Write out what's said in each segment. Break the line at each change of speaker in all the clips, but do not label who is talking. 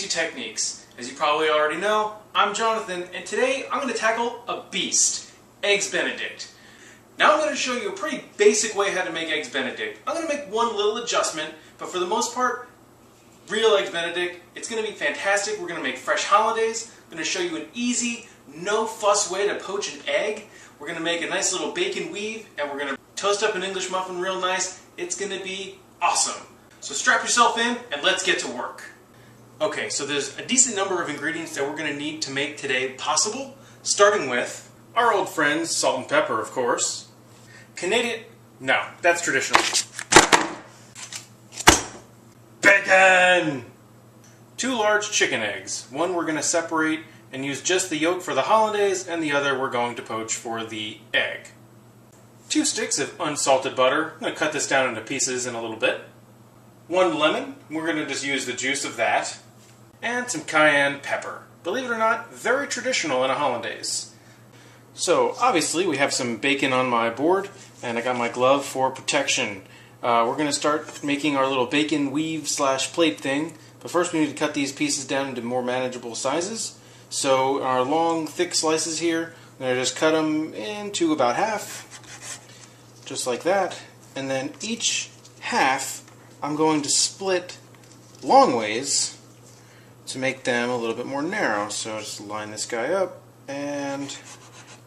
tasty techniques. As you probably already know, I'm Jonathan, and today I'm going to tackle a beast, Eggs Benedict. Now I'm going to show you a pretty basic way how to make Eggs Benedict. I'm going to make one little adjustment, but for the most part, real Eggs Benedict, it's going to be fantastic. We're going to make fresh holidays. I'm going to show you an easy, no-fuss way to poach an egg. We're going to make a nice little bacon weave, and we're going to toast up an English muffin real nice. It's going to be awesome. So strap yourself in, and let's get to work. Okay, so there's a decent number of ingredients that we're going to need to make today possible, starting with our old friends, salt and pepper, of course. Canadian... no, that's traditional. Bacon! 2 large chicken eggs. One we're going to separate and use just the yolk for the holidays, and the other we're going to poach for the egg. 2 sticks of unsalted butter. I'm going to cut this down into pieces in a little bit. 1 lemon. We're going to just use the juice of that. And some cayenne pepper. Believe it or not, very traditional in the holidays. So, obviously, we have some bacon on my board, and I got my glove for protection. We're going to start making our little bacon weave / plate thing, but first we need to cut these pieces down into more manageable sizes. So, our long, thick slices here, I'm going to just cut them into about half, just like that, and then each half I'm going to split long ways to make them a little bit more narrow. So just line this guy up and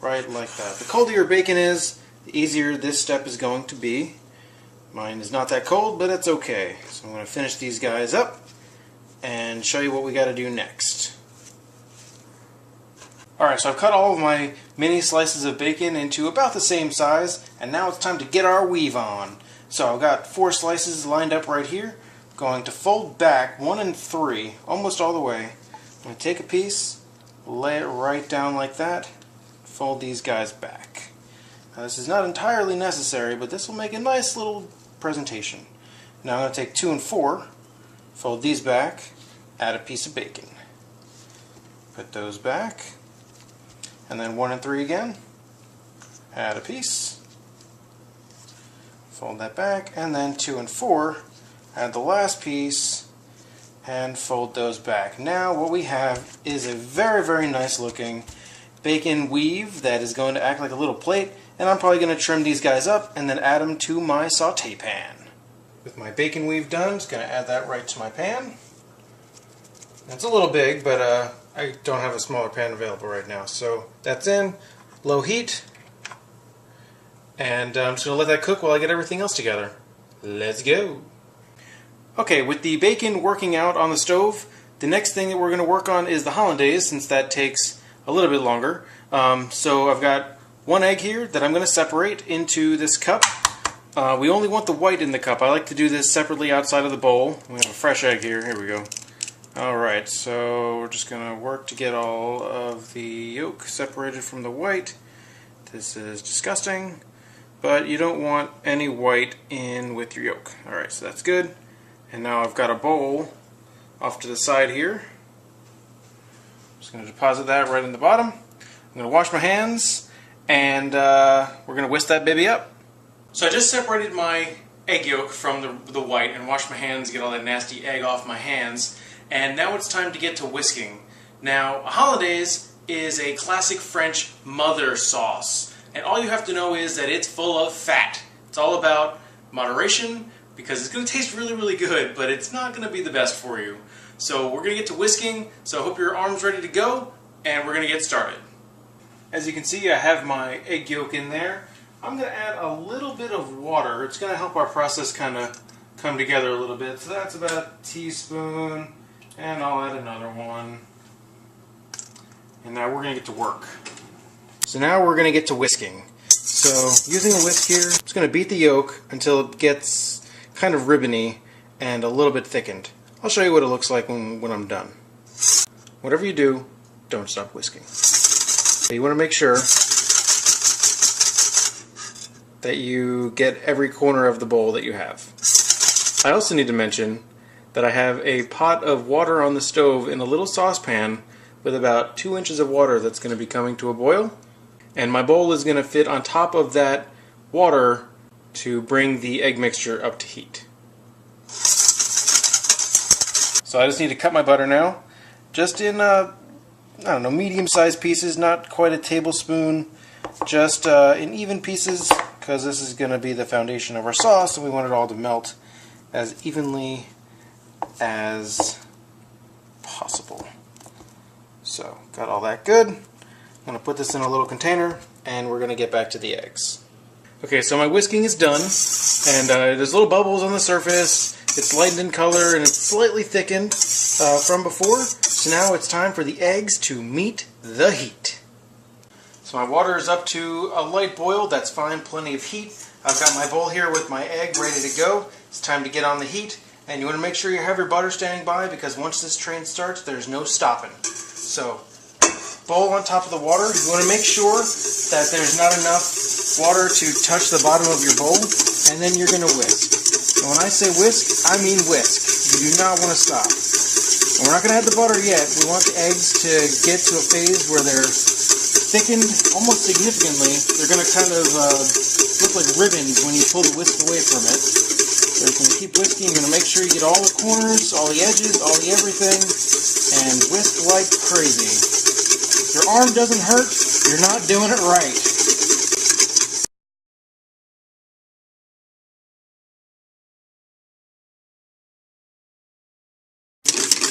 right like that. The colder your bacon is, the easier this step is going to be. Mine is not that cold, but it's okay. So I'm going to finish these guys up and show you what we got to do next. Alright, so I've cut all of my mini slices of bacon into about the same size, and now it's time to get our weave on. So I've got 4 slices lined up right here. Going to fold back 1 and 3, almost all the way. I'm going to take a piece, lay it right down like that, fold these guys back. Now this is not entirely necessary, but this will make a nice little presentation. Now I'm going to take 2 and 4, fold these back, add a piece of bacon. Put those back, and then 1 and 3 again, add a piece, fold that back, and then 2 and 4, add the last piece and fold those back. Now what we have is a very, very nice looking bacon weave that is going to act like a little plate, and I'm probably going to trim these guys up and then add them to my saute pan. With my bacon weave done, I'm just going to add that right to my pan. It's a little big, but I don't have a smaller pan available right now. So that's in, low heat, and I'm just going to let that cook while I get everything else together. Let's go! Okay, with the bacon working out on the stove, the next thing that we're going to work on is the hollandaise, since that takes a little bit longer. So I've got 1 egg here that I'm going to separate into this cup. We only want the white in the cup. I like to do this separately outside of the bowl. We have a fresh egg here. Here we go. Alright, so we're just going to work to get all of the yolk separated from the white. This is disgusting, but you don't want any white in with your yolk. Alright, so that's good. And now I've got a bowl off to the side here. I'm just going to deposit that right in the bottom. I'm going to wash my hands, and we're going to whisk that baby up. So I just separated my egg yolk from the white and washed my hands, get all that nasty egg off my hands. And now it's time to get to whisking. Now, a hollandaise is a classic French mother sauce. And all you have to know is that it's full of fat. It's all about moderation, because it's going to taste really, really good, but it's not going to be the best for you. So we're going to get to whisking, so I hope your arm's ready to go, and we're going to get started. As you can see, I have my egg yolk in there. I'm going to add a little bit of water. It's going to help our process kind of come together a little bit. So that's about a teaspoon, and I'll add another one. And now we're going to get to work. So now we're going to get to whisking. So using a whisk here, I'm just going to beat the yolk until it gets kind of ribbony and a little bit thickened. I'll show you what it looks like when I'm done. Whatever you do, don't stop whisking. So you want to make sure that you get every corner of the bowl that you have. I also need to mention that I have a pot of water on the stove in a little saucepan with about 2 inches of water that's going to be coming to a boil, and my bowl is going to fit on top of that water to bring the egg mixture up to heat. So I just need to cut my butter now, just in I don't know, medium-sized pieces, not quite a tablespoon, just in even pieces, because this is going to be the foundation of our sauce, and we want it all to melt as evenly as possible. So, got all that good. I'm going to put this in a little container, and we're going to get back to the eggs. Okay, so my whisking is done, and there's little bubbles on the surface. It's lightened in color, and it's slightly thickened from before. So now it's time for the eggs to meet the heat. So my water is up to a light boil. That's fine, plenty of heat. I've got my bowl here with my egg ready to go. It's time to get on the heat. And you want to make sure you have your butter standing by, because once this train starts, there's no stopping. So, bowl on top of the water. You want to make sure that there's not enough water to touch the bottom of your bowl, and then you're going to whisk. And when I say whisk, I mean whisk. You do not want to stop. And we're not going to add the butter yet. We want the eggs to get to a phase where they're thickened almost significantly. They're going to kind of look like ribbons when you pull the whisk away from it. So you're going to keep whisking. You're going to make sure you get all the corners, all the edges, all the everything, and whisk like crazy. If your arm doesn't hurt, you're not doing it right.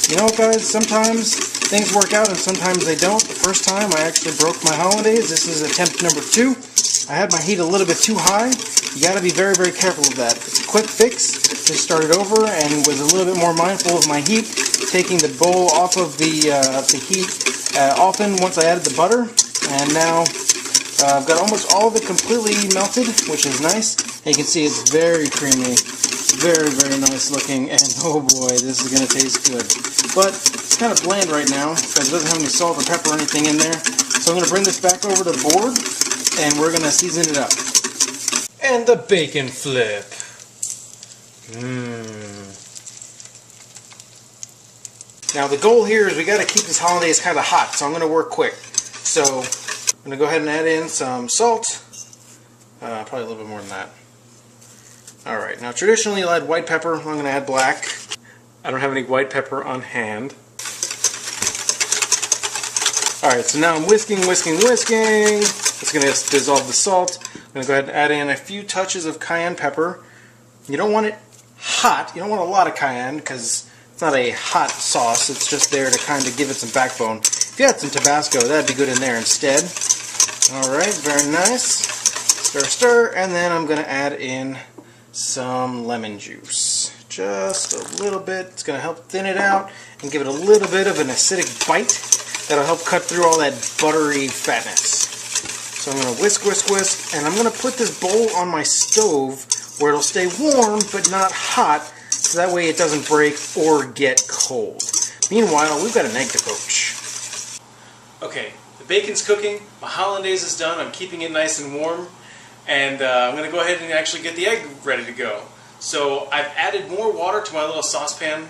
You know what, guys? Sometimes things work out and sometimes they don't. The first time I actually broke my hollandaise. This is attempt number 2. I had my heat a little bit too high. You got to be very, very careful of that. It's a quick fix. Just started over and was a little bit more mindful of my heat, taking the bowl off of the heat often once I added the butter. And now I've got almost all of it completely melted, which is nice. And you can see it's very creamy. Very, very nice looking, and oh boy, this is going to taste good. But it's kind of bland right now, because it doesn't have any salt or pepper or anything in there. So I'm going to bring this back over to the board, and we're going to season it up. And the bacon flip. Now the goal here is we got to keep this hollandaise kind of hot, so I'm going to work quick. So I'm going to go ahead and add in some salt, probably a little bit more than that. Alright, now traditionally you'll add white pepper. I'm going to add black. I don't have any white pepper on hand. Alright, so now I'm whisking. It's going to dissolve the salt. I'm going to go ahead and add in a few touches of cayenne pepper. You don't want it hot. You don't want a lot of cayenne because it's not a hot sauce. It's just there to kind of give it some backbone. If you had some Tabasco, that'd be good in there instead. Alright, very nice. Stir, stir, and then I'm going to add in some lemon juice. Just a little bit. It's going to help thin it out and give it a little bit of an acidic bite that'll help cut through all that buttery fatness. So I'm going to whisk, and I'm going to put this bowl on my stove where it'll stay warm but not hot, so that way it doesn't break or get cold. Meanwhile, we've got an egg to poach. Okay, the bacon's cooking, my hollandaise is done, I'm keeping it nice and warm. And I'm going to go ahead and actually get the egg ready to go. So I've added more water to my little saucepan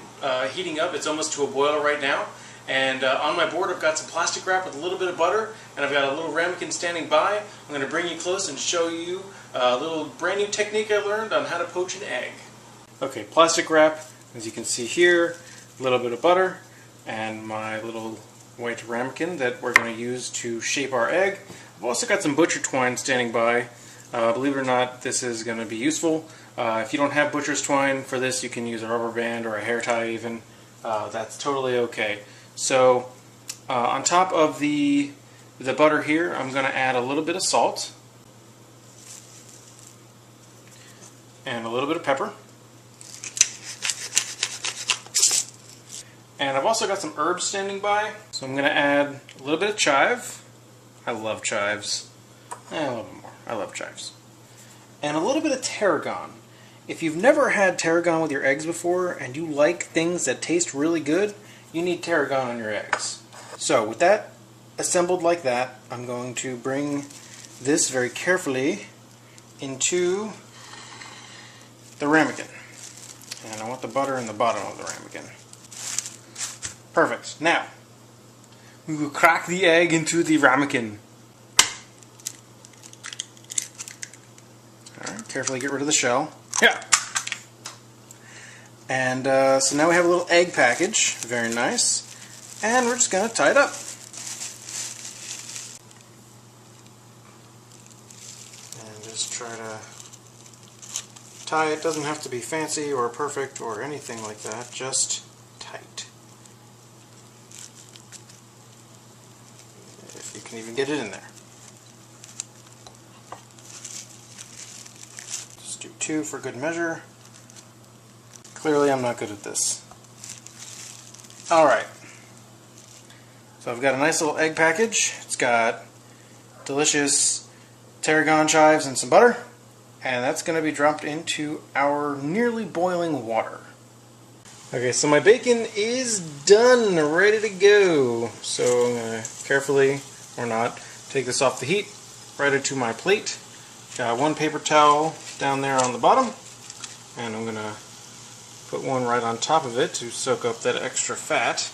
heating up. It's almost to a boil right now. And on my board I've got some plastic wrap with a little bit of butter. And I've got a little ramekin standing by. I'm going to bring you close and show you a little brand new technique I learned on how to poach an egg. Okay, plastic wrap. As you can see here, a little bit of butter. And my little white ramekin that we're going to use to shape our egg. I've also got some butcher twine standing by. Believe it or not, this is going to be useful. If you don't have butcher's twine for this, you can use a rubber band or a hair tie even. That's totally okay. So on top of the butter here, I'm going to add a little bit of salt and a little bit of pepper. And I've also got some herbs standing by. So I'm going to add a little bit of chive. I love chives. A little bit more. I love chives. And a little bit of tarragon. If you've never had tarragon with your eggs before and you like things that taste really good, you need tarragon on your eggs. So with that assembled like that, I'm going to bring this very carefully into the ramekin. And I want the butter in the bottom of the ramekin. Perfect. Now, we will crack the egg into the ramekin. Alright, carefully get rid of the shell. Yeah. And so now we have a little egg package, very nice, and we're just going to tie it up. And just try to tie it. Doesn't have to be fancy or perfect or anything like that, just tight. If you can even get it in there. Just do 2 for good measure. Clearly I'm not good at this. Alright. So I've got a nice little egg package. It's got delicious tarragon chives and some butter. And that's going to be dropped into our nearly boiling water. Okay, so my bacon is done, ready to go. So I'm going to carefully, or not, take this off the heat, right into my plate. Got 1 paper towel down there on the bottom. And I'm going to put 1 right on top of it to soak up that extra fat.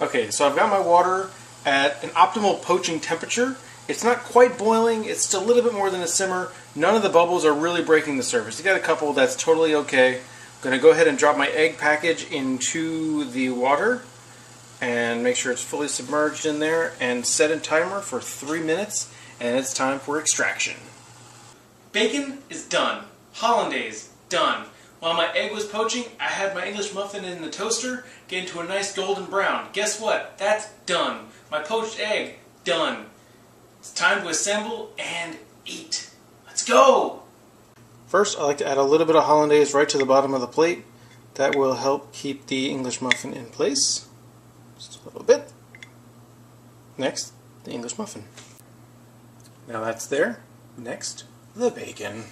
Okay, so I've got my water at an optimal poaching temperature. It's not quite boiling, it's still a little bit more than a simmer. None of the bubbles are really breaking the surface. You got a couple, that's totally okay. I'm going to go ahead and drop my egg package into the water and make sure it's fully submerged in there and set a timer for 3 minutes, and it's time for extraction. Bacon is done. Hollandaise, done. While my egg was poaching, I had my English muffin in the toaster, getting to a nice golden brown. Guess what? That's done. My poached egg, done. It's time to assemble and eat. Let's go! First, I like to add a little bit of hollandaise right to the bottom of the plate. That will help keep the English muffin in place. Just a little bit. Next, the English muffin. Now that's there. Next, the bacon.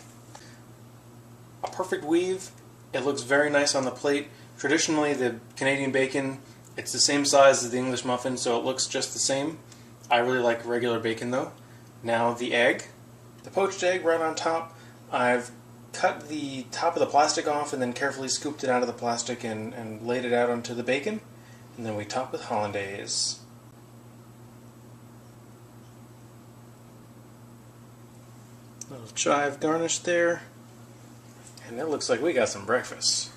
A perfect weave. It looks very nice on the plate. Traditionally, the Canadian bacon, it's the same size as the English muffin, so it looks just the same. I really like regular bacon though. Now the egg, the poached egg right on top. I've cut the top of the plastic off and then carefully scooped it out of the plastic and laid it out onto the bacon. And then we top with hollandaise. Little chive garnish there. And it looks like we got some breakfast.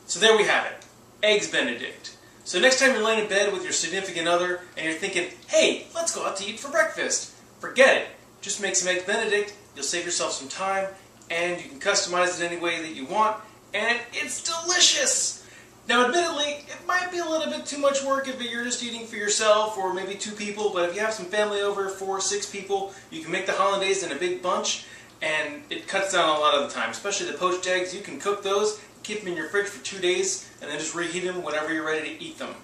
So there we have it. Eggs Benedict. So next time you're laying in bed with your significant other and you're thinking, hey, let's go out to eat for breakfast. Forget it. Just make some Eggs Benedict. You'll save yourself some time and you can customize it any way that you want. And it's delicious. Now admittedly, it might be a little bit too much work if you're just eating for yourself or maybe 2 people, but if you have some family over, 4 or 6 people, you can make the hollandaise in a big bunch and it cuts down a lot of the time, especially the poached eggs. You can cook those, keep them in your fridge for 2 days, and then just reheat them whenever you're ready to eat them.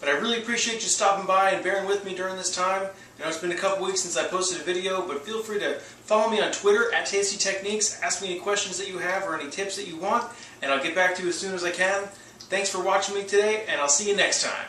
But I really appreciate you stopping by and bearing with me during this time. I know it's been a couple weeks since I posted a video, but feel free to follow me on Twitter at Tasty Techniques, ask me any questions that you have or any tips that you want, and I'll get back to you as soon as I can. Thanks for watching me today, and I'll see you next time.